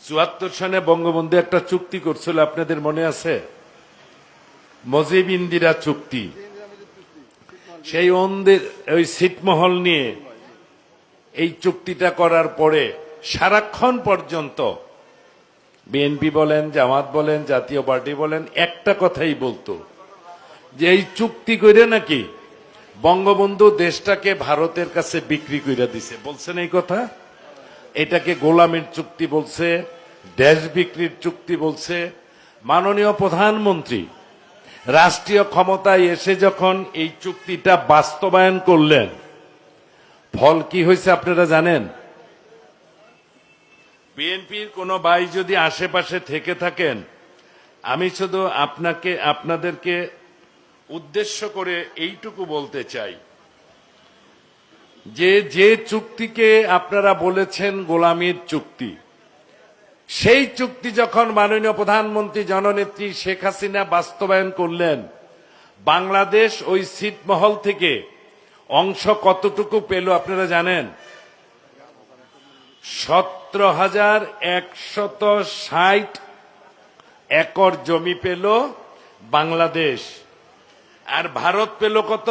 74 সনে বঙ্গবন্ধু একটা চুক্তি করছিল, আপনাদের মনে আছে? মুজিব ইন্দিরা চুক্তি। সেই ওই ছিটমহল নিয়ে এই চুক্তিটা করার পরে সারাক্ষণ পর্যন্ত বিএনপি বলেন, জামাত বলেন, জাতীয় পার্টি বলেন, একটা কথাই বলতো যে এই চুক্তি করে নাকি বঙ্গবন্ধু দেশটাকে ভারতের কাছে বিক্রি করে দিছে। বলছেন এই কথা? এটাকে গোলামের চুক্তি বলছে, দেশ বিক্রির চুক্তি বলছে। মাননীয় প্রধানমন্ত্রী রাষ্ট্রীয় ক্ষমতায় এসে যখন এই চুক্তিটা বাস্তবায়ন করলেন, ফল কি হয়েছে আপনারা জানেন? বিএনপির কোনো ভাই যদি আশেপাশে থেকে থাকেন, আমি শুধু আপনাদেরকে উদ্দেশ্য করে এইটুকু বলতে চাই যে চুক্তিকে আপনারা বলেছেন গোলামির চুক্তি, সেই চুক্তি যখন মাননীয় প্রধানমন্ত্রী জননেত্রী শেখ হাসিনা বাস্তবায়ন করলেন, বাংলাদেশ ওই ছিটমহল থেকে অংশ কতটুকু পেল আপনারা জানেন? 17,160 একর জমি পেল বাংলাদেশ, আর ভারত পেল কত?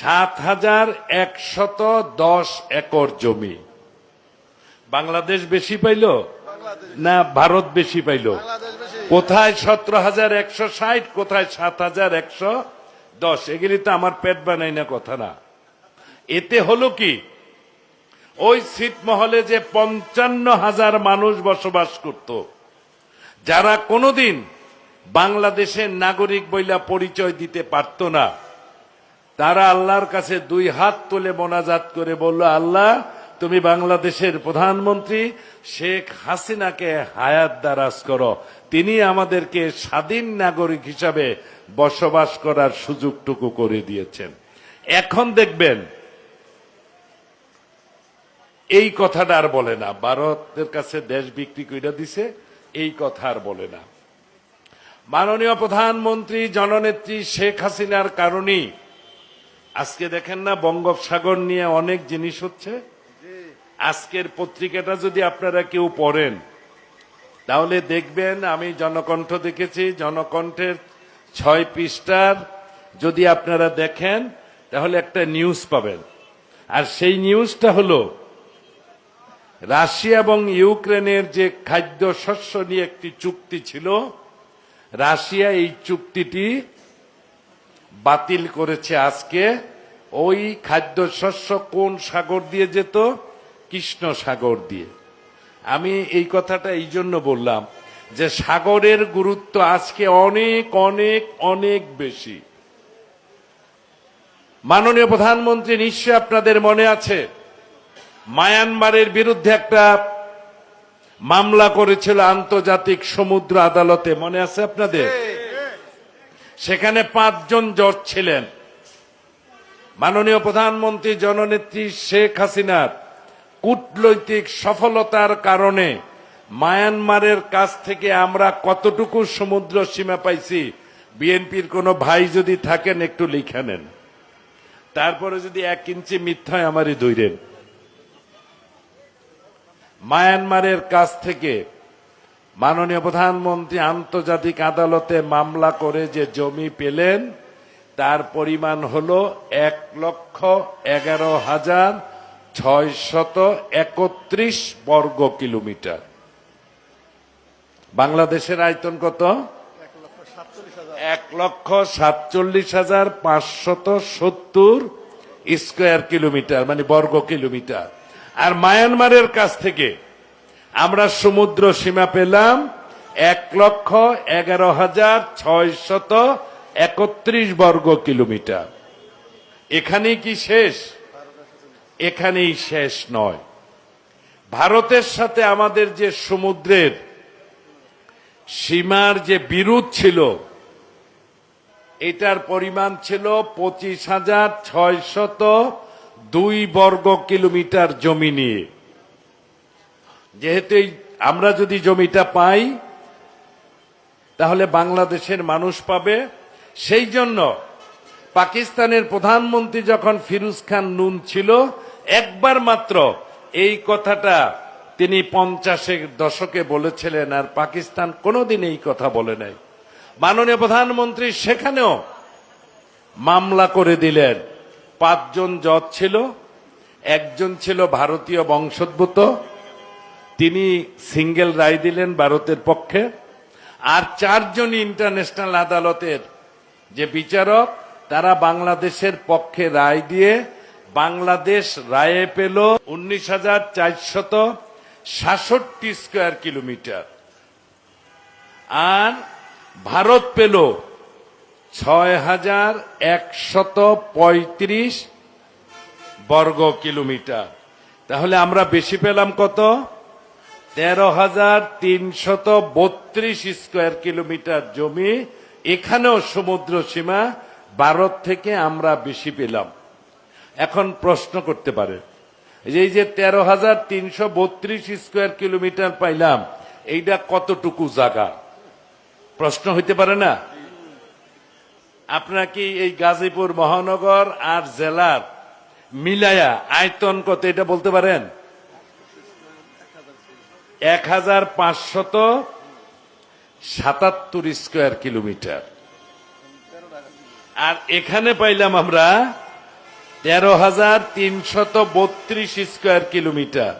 7,110 একর জমি। বাংলাদেশ বেশি পাইল না ভারত বেশি পাইল? কোথায় 17,160, কোথায় 7,110? এগুলি তো আমার পেট বানাই না কথা না। এতে হলো কি, ওই ছিটমহলে যে 55,000 মানুষ বসবাস করত, যারা কোনোদিন বাংলাদেশের নাগরিক বইলা পরিচয় দিতে পারত না, তারা আল্লাহর কাছে 2 হাত তুলে মোনাজাত করে বলল, আল্লাহ তুমি বাংলাদেশের প্রধানমন্ত্রী শেখ হাসিনাকে হায়াত দারাজ করো, তিনি আমাদেরকে স্বাধীন নাগরিক হিসাবে বসবাস করার সুযোগটুকু করে দিয়েছেন। এখন দেখবেন এই কথাটা আর বলে না, ভারতের কাছে দেশ বিক্রি করে দিছে, এই কথা আর বলে না। মাননীয় প্রধানমন্ত্রী জননেত্রী শেখ হাসিনার কারণেই আজকে দেখেন না বঙ্গোপসাগর নিয়ে অনেক জিনিস হচ্ছে। আজকের পত্রিকাটা যদি আপনারা কেউ পড়েন তাহলে দেখবেন, আমি জনকণ্ঠ দেখেছি, জনকণ্ঠের 6 পৃষ্ঠার যদি আপনারা দেখেন তাহলে একটা নিউজ পাবেন। আর সেই নিউজটা হলো রাশিয়া এবং ইউক্রেনের যে খাদ্য শস্য নিয়ে একটি চুক্তি ছিল, রাশিয়া এই চুক্তিটি বাতিল করেছে আজকে। ওই খাদ্যশস্য কোন সাগর দিয়ে যেত? কৃষ্ণ সাগর দিয়ে। আমি এই কথাটা এই জন্য বললাম যে সাগরের গুরুত্ব আজকে অনেক অনেক অনেক বেশি। মাননীয় প্রধানমন্ত্রী, নিশ্চয় আপনাদের মনে আছে, মায়ানমারের বিরুদ্ধে একটা মামলা করেছিল আন্তর্জাতিক সমুদ্র আদালতে, মনে আছে আপনাদের? সেখানে 5 জন জজ ছিলেন। মাননীয় প্রধানমন্ত্রী জননেত্রী শেখ হাসিনার কূটনৈতিক সফলতার কারণে মায়ানমারের কাছ থেকে আমরা কতটুকু সমুদ্র সীমা পাইছি, বিএনপির কোনো ভাই যদি থাকেন একটু লিখে নেন, তারপরে যদি 1 ইঞ্চি মিথ্যায় আমারই ধইরেন। মায়ানমারের কাছ থেকে মাননীয় প্রধানমন্ত্রী আন্তর্জাতিক আদালতে মামলা করে যে জমি পেলেন, তার পরিমাণ হলো 1,11,631 বর্গ কিলোমিটার। বাংলাদেশের আয়তন কত? 1,47,570 স্কয়ার কিলোমিটার, মানে বর্গ কিলোমিটার। আর মায়ানমারের কাছ থেকে আমরা সমুদ্র সীমা পেলাম 1,11,631 বর্গ কিলোমিটার। এখানেই কি শেষ? এখানেই শেষ নয়। ভারতের সাথে আমাদের যে সমুদ্রের সীমার যে বিরোধ ছিল, এটার পরিমাণ ছিল 25,602 বর্গ কিলোমিটার জমি নিয়ে। যেহেতু আমরা যদি জমিটা পাই তাহলে বাংলাদেশের মানুষ পাবে, সেই জন্য পাকিস্তানের প্রধানমন্ত্রী যখন ফিরোজ খান নুন ছিল, একবার মাত্র এই কথাটা তিনি 50-এর দশকে বলেছিলেন, আর পাকিস্তান কোনোদিন এই কথা বলে নাই। মাননীয় প্রধানমন্ত্রী সেখানেও মামলা করে দিলেন। 5 জন জজ ছিল, একজন ছিল ভারতীয় বংশোদ্ভূত, তিনি সিঙ্গেল রায় দিলেন ভারতের পক্ষে, আর 4 জন ইন্টারন্যাশনাল আদালতের যে বিচারক তারা বাংলাদেশের পক্ষে রায় দিয়ে বাংলাদেশ রায়ে পেল 19,466 স্কয়ার কিলোমিটার, আর ভারত পেল 6,135 বর্গ কিলোমিটার। তাহলে আমরা বেশি পেলাম কত? 13,332 স্কয়ার কিলোমিটার জমি। এখানেও সমুদ্র সীমা ভারত থেকে আমরা বেশি পেলাম। এখন প্রশ্ন করতে পারে, এই যে 13,332 স্কয়ার কিলোমিটার পাইলাম, এইটা কতটুকু জায়গা? প্রশ্ন হইতে পারে না? আপনারা কি এই গাজীপুর মহানগর আর জেলার মিলায়া আয়তন কত এটা বলতে পারেন? 1,577 স্কয়ার কিলোমিটার। আর এখানে পাইলাম আমরা 13,332 স্কয়ার কিলোমিটার।